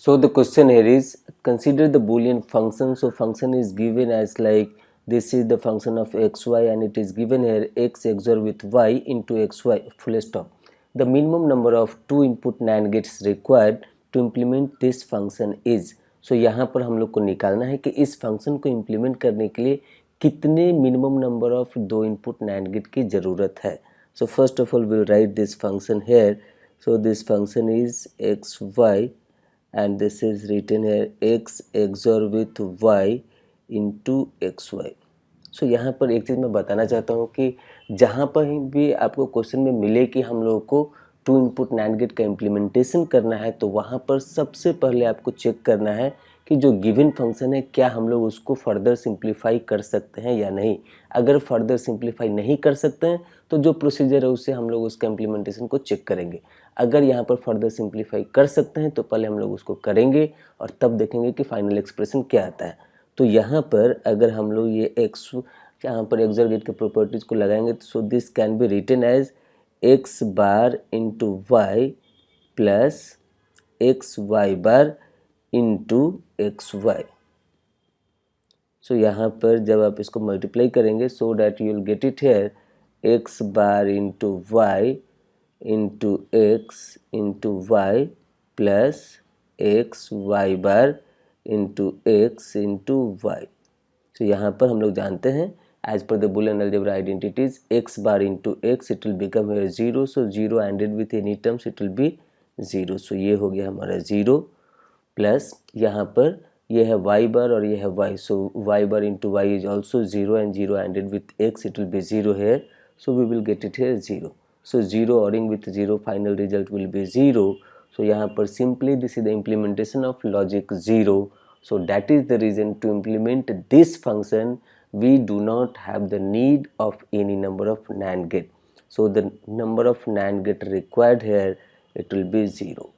So the question here is, consider the Boolean function. So function is given as like this is the function of xy and it is given here x XOR with y into xy full stop. The minimum number of 2 input NAND gates required to implement this function is. So यहाँ पर हम लोग को निकालना है कि इस function को इम्प्लीमेंट करने के लिए कितने minimum number of 2 input NAND gate की ज़रूरत है. So first of all we'll write this function here. So this function is xy and this is written here x XOR with y into xy. सो यहाँ पर एक चीज़ मैं बताना चाहता हूँ कि जहाँ पर भी आपको क्वेश्चन में मिले कि हम लोगों को 2 इनपुट NAND गेट का इम्प्लीमेंटेशन करना है, तो वहाँ पर सबसे पहले आपको चेक करना है कि जो गिवन फंक्शन है क्या हम लोग उसको फर्दर सिंप्लीफाई कर सकते हैं या नहीं. अगर फर्दर सिंप्लीफाई नहीं कर सकते हैं तो जो प्रोसीजर है उससे हम लोग उसका इम्प्लीमेंटेशन को चेक करेंगे. अगर यहाँ पर फर्दर सिंप्लीफाई कर सकते हैं तो पहले हम लोग उसको करेंगे और तब देखेंगे कि फाइनल एक्सप्रेशन क्या आता है. तो यहाँ पर अगर हम लोग ये एक्स यहाँ पर XOR गेट के प्रॉपर्टीज़ को लगाएंगे तो so this can be written as x bar into y plus x y bar into x y. So यहाँ पर जब आप इसको मल्टीप्लाई करेंगे so that you will get it here x bar into y into x into y plus x y bar into x into y. तो यहाँ पर हम लोग जानते हैं as per the Boolean algebra identities x bar into x it will become here 0. so 0 ended with any terms it will be 0. so ये हो गया हमारा 0 प्लस यहाँ पर ये है y bar और ये है y. so y bar into y is also 0 and 0 ended with x it will be 0 here. so we will get it here 0. so 0 ORing with 0 final result will be 0. so यहाँ पर simply this is the implementation of logic 0. so that is the reason to implement this function we do not have the need of any number of NAND gate. So the number of NAND gate required here it will be 0.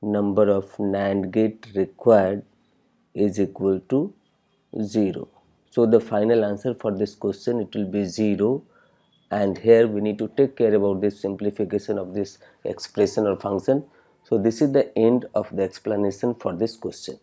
Number of NAND gate required is equal to 0. So the final answer for this question it will be 0. And here we need to take care about this simplification of this expression or function. So this is the end of the explanation for this question.